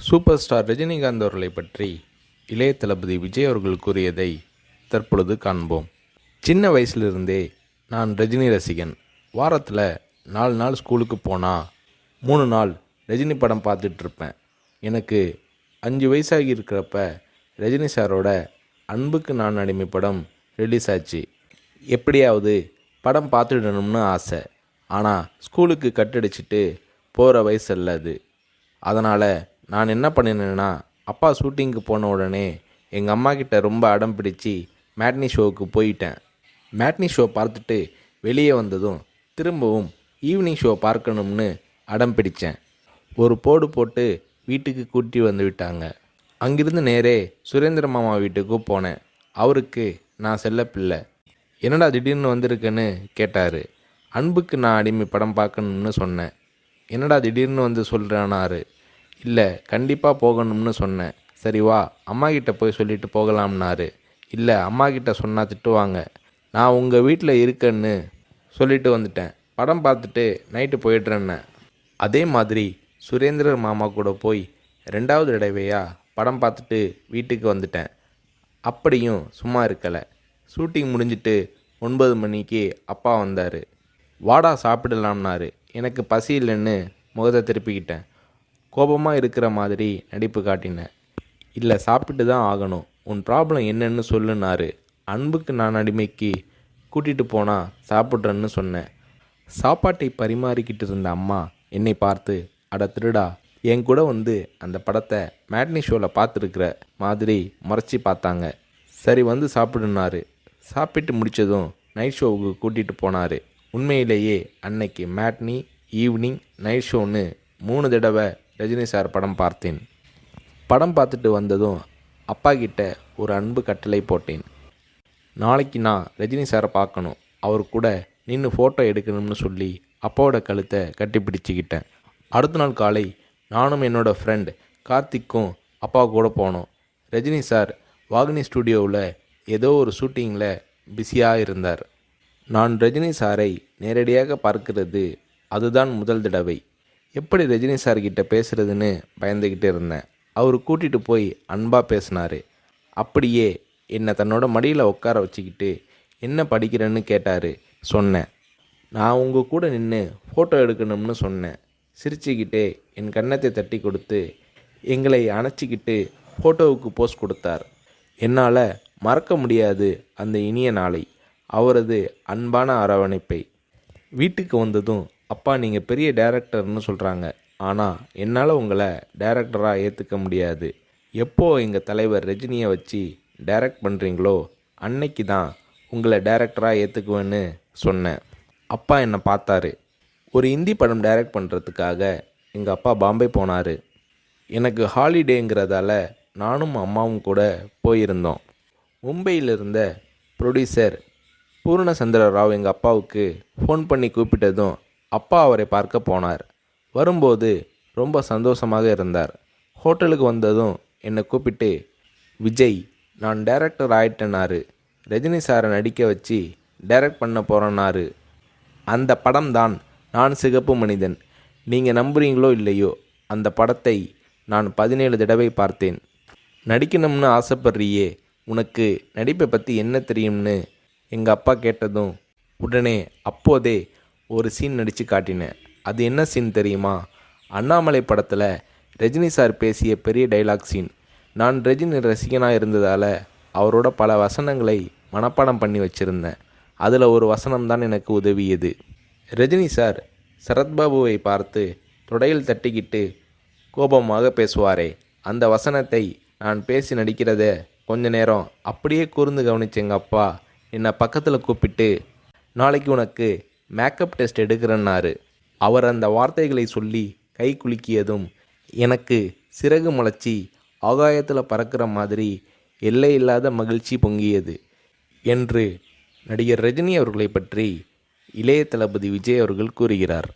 Super star Rajinikanth அவர்களை பற்றி இளைய தளபதி விஜய் அவர்கள் கூறியதை தற்பொழுது காண்போம். சின்ன வயசுலிருந்தே நான் ரஜினி ரசிகன். வாரத்தில் 4 நாள் ஸ்கூலுக்கு போனால் 3 நாள் ரஜினி படம் பார்த்துட்ருப்பேன். எனக்கு 5 வயசாகி இருக்கிறப்ப ரஜினி சாரோட அன்புக்கு நான் அடிமை படம் ரிலீஸ் ஆச்சு. எப்படியாவது படம் பார்த்துடணும்னு ஆசை. ஆனால் ஸ்கூலுக்கு கட்டடிச்சிட்டு போகிற வயசு அல்ல அது. அதனால் நான் என்ன பண்ணினேன்னா, அப்பா ஷூட்டிங்க்கு போன உடனே எங்கள் அம்மா கிட்ட ரொம்ப அடம் பிடிச்சி மேட்னி ஷோவுக்கு போயிட்டேன். மேட்னி ஷோ பார்த்துட்டு வெளியே வந்ததும் திரும்பவும் ஈவினிங் ஷோ பார்க்கணும்னு அடம் பிடித்தேன். ஒரு போடு போட்டு வீட்டுக்கு கூட்டி வந்து விட்டாங்க. அங்கிருந்து நேரே சுரேந்திர மாமா வீட்டுக்கு போனேன். அவருக்கு நான் செல்ல பிள்ளை. என்னடா திடீர்னு வந்திருக்கேன்னு கேட்டார். அன்புக்கு நான் அடிமை படம் பார்க்கணும்னு சொன்னேன். என்னடா திடீர்னு வந்து சொல்கிறானாரு. இல்லை, கண்டிப்பாக போகணும்னு சொன்னேன். சரி வா, அம்மா கிட்ட போய் சொல்லிட்டு போகலாம்னாரு. இல்லை, அம்மா கிட்ட சொன்னால் திட்டுவாங்க. நான் உங்கள் வீட்டில் இருக்கேன்னு சொல்லிட்டு வந்துட்டேன். படம் பார்த்துட்டு நைட்டு போயிடுறேன்னு. அதே மாதிரி சுரேந்திரர் மாமா கூட போய் 2வது தடவையாக படம் பார்த்துட்டு வீட்டுக்கு வந்துட்டேன். அப்படியும் சும்மா இருக்கலை. ஷூட்டிங் முடிஞ்சிட்டு 9 மணிக்கு அப்பா வந்தார். வாடா சாப்பிடலாம்னாரு. எனக்கு பசி இல்லைன்னு முகத்தை திருப்பிக்கிட்டேன். கோபமாக இருக்கிற மாதிரி நடிப்பு காட்டினேன். இல்லை, சாப்பிட்டு தான் ஆகணும். உன் ப்ராப்ளம் என்னன்னு சொல்லுனாரு. அன்புக்கு நான் அடிமைக்கு கூட்டிகிட்டு போனால் சாப்பிட்றேன்னு சொன்னேன். சாப்பாட்டை பரிமாறிக்கிட்டு இருந்த அம்மா என்னை பார்த்து, அட திருடா, என் கூட வந்து அந்த படத்தை மேட்னி ஷோவில் பார்த்துருக்குற மாதிரி முறைச்சி பார்த்தாங்க. சரி வந்து சாப்பிடுனாரு. சாப்பிட்டு முடித்ததும் நைட் ஷோவுக்கு கூட்டிகிட்டு போனார். உண்மையிலேயே அன்னைக்கு மேட்னி, ஈவினிங், நைட் ஷோன்னு 3 தடவை ரஜினி சார் படம் பார்த்தேன். படம் பார்த்துட்டு வந்ததும் அப்பா கிட்ட ஒரு அன்பு கட்டளை போட்டேன். நாளைக்கு நான் ரஜினி சாரை பார்க்கணும், அவர் கூட நின்று ஃபோட்டோ எடுக்கணும்னு சொல்லி அப்பாவோட கழுத்தை கட்டி பிடிச்சிக்கிட்டேன். அடுத்த நாள் காலை நானும் என்னோடய ஃப்ரெண்ட் கார்த்திக்கும் அப்பா கூட போனோம். ரஜினி சார் வாகினி ஸ்டுடியோவில் ஏதோ ஒரு ஷூட்டிங்கில் பிஸியாக இருந்தார். நான் ரஜினி சாரை நேரடியாக பார்க்கிறது அதுதான் முதல் தடவை. எப்படி ரஜினி சார்கிட்ட பேசுகிறதுன்னு பயந்துக்கிட்டு இருந்தேன். அவர் கூட்டிகிட்டு போய் அன்பாக பேசினார். அப்படியே என்னை தன்னோட மடியில் உட்கார வச்சுக்கிட்டு என்ன படிக்கிறேன்னு கேட்டார். சொன்னேன், நான் உங்கள் கூட நின்று ஃபோட்டோ எடுக்கணும்னு சொன்னேன். சிரிச்சுக்கிட்டே என் கன்னத்தை தட்டி கொடுத்து எங்களை அணைச்சிக்கிட்டு ஃபோட்டோவுக்கு போஸ் கொடுத்தார். என்னால் மறக்க முடியாது அந்த இனிய நாளை, அவரது அன்பான அரவணைப்பை. வீட்டுக்கு வந்ததும், அப்பா நீங்கள் பெரிய டைரக்டர்னு சொல்கிறாங்க, ஆனால் என்னால் உங்களை டைரக்டராக ஏற்றுக்க முடியாது. எப்போ எங்கள் தலைவர் ரஜினியை வச்சு டைரக்ட் பண்ணுறீங்களோ அன்னைக்கு தான் உங்களை டைரக்டராக ஏற்றுக்குவேன்னு சொன்னேன். அப்பா என்னை பார்த்தாரு. ஒரு ஹிந்தி படம் டைரக்ட் பண்ணுறதுக்காக எங்கள் அப்பா பாம்பே போனார். எனக்கு ஹாலிடேங்கிறதால நானும் அம்மாவும் கூட போயிருந்தோம். மும்பையில் இருந்த ப்ரொடியூசர் பூர்ணச்சந்திர ராவ் எங்கள் அப்பாவுக்கு ஃபோன் பண்ணி கூப்பிட்டதும் அப்பா அவரை பார்க்க போனார். வரும்போது ரொம்ப சந்தோஷமாக இருந்தார். ஹோட்டலுக்கு வந்ததும் என்னை கூப்பிட்டு, விஜய், நான் டைரக்டர் ஆயிட்டேனாரு. ரஜினி சாரை நடிக்க வச்சு டைரக்ட் பண்ண போகிறேன்னாரு. அந்த படம் தான் நான் சிகப்பு மனிதன். நீங்கள் நம்புறீங்களோ இல்லையோ, அந்த படத்தை நான் 17 தடவை பார்த்தேன். நடிக்கணும்னு ஆசைப்படுறியே, உனக்கு நடிப்பை பற்றி என்ன தெரியும்னு எங்கள் அப்பா கேட்டதும் உடனே அப்போதே ஒரு சீன் நடித்து காட்டினேன். அது என்ன சீன் தெரியுமா? அண்ணாமலை படத்தில் ரஜினி சார் பேசிய பெரிய டைலாக் சீன். நான் ரஜினி ரசிகனாக இருந்ததால் அவரோட பல வசனங்களை மனப்பாடம் பண்ணி வச்சுருந்தேன். அதில் ஒரு வசனம் தான் எனக்கு உதவியது. ரஜினி சார் சரத்பாபுவை பார்த்து தொடையில் தட்டிக்கிட்டு கோபமாக பேசுவாரே, அந்த வசனத்தை நான் பேசி நடிக்கிறத கொஞ்ச நேரம் அப்படியே கூர்ந்து கவனிச்ச எங்கள் அப்பா என்னை பக்கத்தில் கூப்பிட்டு, நாளைக்கு உனக்கு மேக்கப் டெஸ்ட் எடுக்கிறேன்னாரு. அவர் அந்த வார்த்தைகளை சொல்லி கை குலுக்கியதும் எனக்கு சிறகு முளைச்சி ஆகாயத்தில் பறக்கிற மாதிரி எல்லையில்லாத மகிழ்ச்சி பொங்கியது என்று நடிகர் ரஜினி அவர்களை பற்றி இளைய தளபதி விஜய் அவர்கள் கூறுகிறார்.